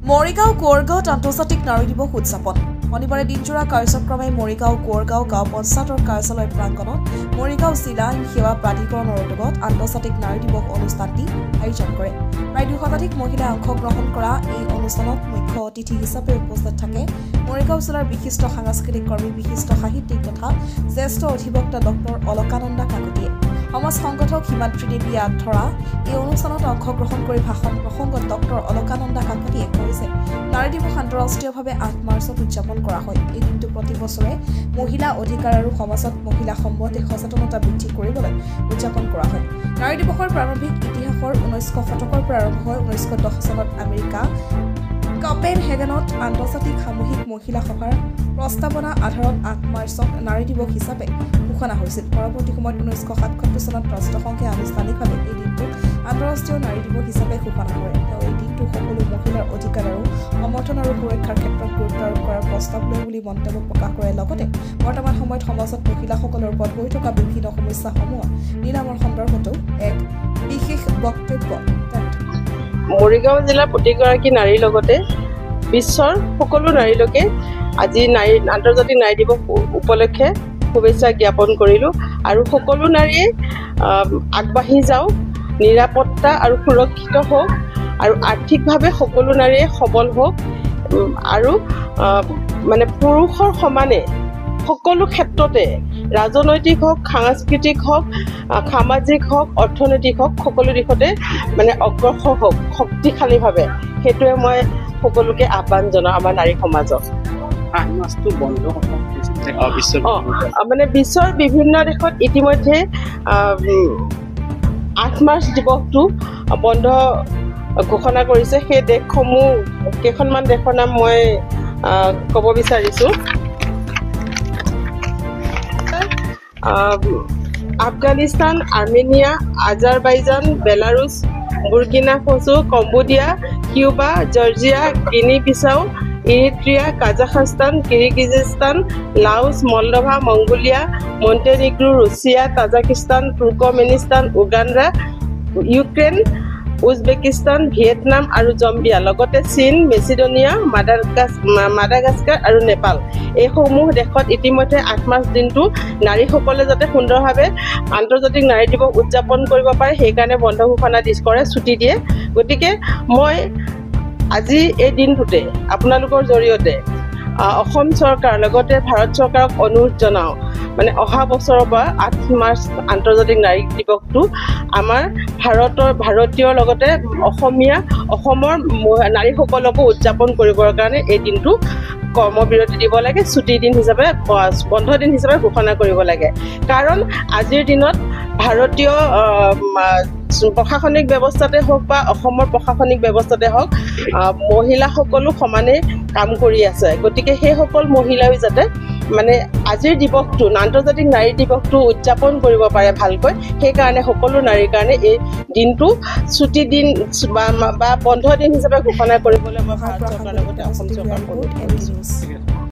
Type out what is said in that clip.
মৰিগাঁও কোৰগাঁৱত আন্তৰ্জাতিক নাৰী দিৱস উদযাপন শনিবাৰে দিনজোৰা কাৰ্যক্ৰমে মৰিগাঁও কোৰগাঁও গাঁও পঞ্চায়তৰ কাৰ্যালয় প্ৰাংগণত মৰিগাঁও জিলা আইন সেৱা প্ৰাধিকৰণৰ উদ্যোগত আন্তৰ্জাতিক নাৰী দিৱস অনুষ্ঠানটি আয়োজন কৰে। প্ৰায় 200 শতাধিক মহিলাই অংশগ্ৰহণ কৰা এই অনুষ্ঠানত মুখ্য অতিথি হিচাপে উপস্থিত থাকে মৰিগাঁও জিলাৰ বিশিষ্ট সাংস্কৃতিক কৰ্মী, বিশিষ্ট সাহিত্যিক তথা জ্যেষ্ঠ অধিবক্তা ডক্টৰ অলকানন্দা কাকতিয়ে। সমাজ সংগঠক হিমাদ্ৰী দেৱী আধৰা এই অনুষ্ঠানত অংশগ্ৰহণ কৰি ভাষণ প্ৰসংগত ডক্টৰ অলকানন্দা কাকতিয়ে কৈছে, নাৰী দিৱস আন্তঃৰাষ্ট্ৰীয়ভাৱে 8 মাৰ্চত উদযাপন কৰা হয়। এই দিনটো প্ৰতি বছৰে মহিলা অধিকাৰ আৰু সমাজত মহিলা সম্বন্ধে সচেতনতা বৃদ্ধি কৰিবলৈ উদযাপন কৰা হয়। নাৰী দিৱসৰ প্ৰাৰম্ভিক ইতিহাসৰ 1900 শতকৰ পৰা আৰম্ভ হৈ 1910 চনত আমেৰিকা কপেনহেগেনত আন্তৰ্জাতিক সামূহিক মহিলা সভাৰ প্ৰস্তাৱনা আধাৰত 8 মাৰ্চক নাৰী দিৱস হিচাপে ঘোষণা হৈছিল। পৰৱৰ্তী সময়ত 1967 চনত ৰাষ্ট্ৰসংঘে আনুষ্ঠানিকভাৱে এই দিনটোক আন্তঃৰাষ্ট্ৰীয় নাৰী দিৱস হিচাপে ঘোষণা কৰে। তেওঁ এই দিনটো সকলো মহিলাৰ অধিকাৰ আৰু সমৰ্থন আৰু সুৰক্ষাৰ ক্ষেত্ৰত গুৰুত্ব আৰোপ কৰাৰ প্ৰস্তাৱ লয় বুলি মন্তব্য প্ৰকাশ কৰে। লগতে বৰ্তমান সময়ত সমাজত মহিলাসকলৰ ওপৰত হৈ থকা বিভিন্ন সমস্যাসমূহ নিৰাময়ৰ সন্দৰ্ভতো এক বিশেষ বক্তব্য। মৰিগাঁও জিলাৰ প্ৰতিগৰাকী নাৰীৰ লগতে বিশ্বৰ সকলো নাৰীলৈকে আজি আন্তৰ্জাতিক নাৰী দিৱস উপলক্ষে শুভেচ্ছা জ্ঞাপন কৰিলোঁ আৰু সকলো নাৰীয়ে আগবাঢ়ি যাওক, নিৰাপত্তা আৰু সুৰক্ষিত হওক আৰু আৰ্থিকভাৱে সকলো নাৰীয়ে সবল হওক আৰু পুৰুষৰ সমানে সকলো ক্ষেত্ৰতে ৰাজনৈতিক হওক, সাংস্কৃতিক হওক, সামাজিক হওক, অৰ্থনৈতিক হওক, সকলো দিশতে অগ্ৰসৰ হওক শক্তিশালীভাৱে। সেইটোৱে মই সকলোকে আহ্বান জনাওঁ আমাৰ নাৰী সমাজক। বিশ্বৰ বিভিন্ন দেশত ইতিমধ্যে 8 মাৰ্চ দিৱসটো বন্ধ ঘোষণা কৰিছে। সেই দেশসমূহ কেইখনমান দেশৰ নাম মই ক'ব বিচাৰিছোঁ। Afghanistan, Armenia, Azerbaijan, Belarus, Burkina Faso, Cambodia, Cuba, Georgia, Guinea Bissau, Eritrea, Kazakhstan, Kyrgyzstan, Laos, Moldova, Mongolia, Montenegro, Russia, Tajikistan, Turkmenistan, Uganda, Ukraine, Uzbekistan, Vietnam আৰু জম্বিয়া, লগতে চীন, মেচিডোনিয়া, মাডাগাস্কাৰ আৰু নেপাল, এইসমূহ দেশত ইতিমধ্যে 8 মাৰ্চ দিনটো নাৰীসকলে যাতে সুন্দৰভাৱে আন্তৰ্জাতিক নাৰী দিৱস উদযাপন কৰিব পাৰে সেইকাৰণে বন্ধ ঘোষণা কৰে, ছুটি দিয়ে। গতিকে মই আজি এই দিনটোতে আপোনালোকৰ জৰিয়তে অসম চৰকাৰ লগতে ভাৰত চৰকাৰক অনুৰোধ জনাওঁ, অহা বছৰৰ পৰা 8 মাৰ্চ আন্তৰ্জাতিক নাৰী দিৱসটো আমাৰ ভাৰতীয় লগতে অসমৰ নাৰীসকলকো উদযাপন কৰিবৰ কাৰণে এই দিনটো কৰ্মবিৰতি দিব লাগে, ছুটি দিন হিচাপে, বন্ধ দিন হিচাপে ঘোষণা কৰিব লাগে। কাৰণ আজিৰ দিনত ভাৰতীয় প্ৰশাসনিক ব্যৱস্থাতে হওক বা অসমৰ প্ৰশাসনিক ব্যৱস্থাতে হওক মহিলাসকলো সমানে কাম কৰি আছে। গতিকে সেইসকল মহিলাই যাতে আজিৰ দিৱসটো আন্তৰ্জাতিক নাৰী দিৱসটো উদযাপন কৰিব পাৰে ভালকৈ, সেইকাৰণে সকলো নাৰীৰ কাৰণে এই দিনটো ছুটি দিন বা বন্ধ দিন হিচাপে ঘোষণা কৰিবলৈ মই ভাৰত চৰকাৰৰ লগতে অসম চৰকাৰক অনুৰোধ কৰিছোঁ।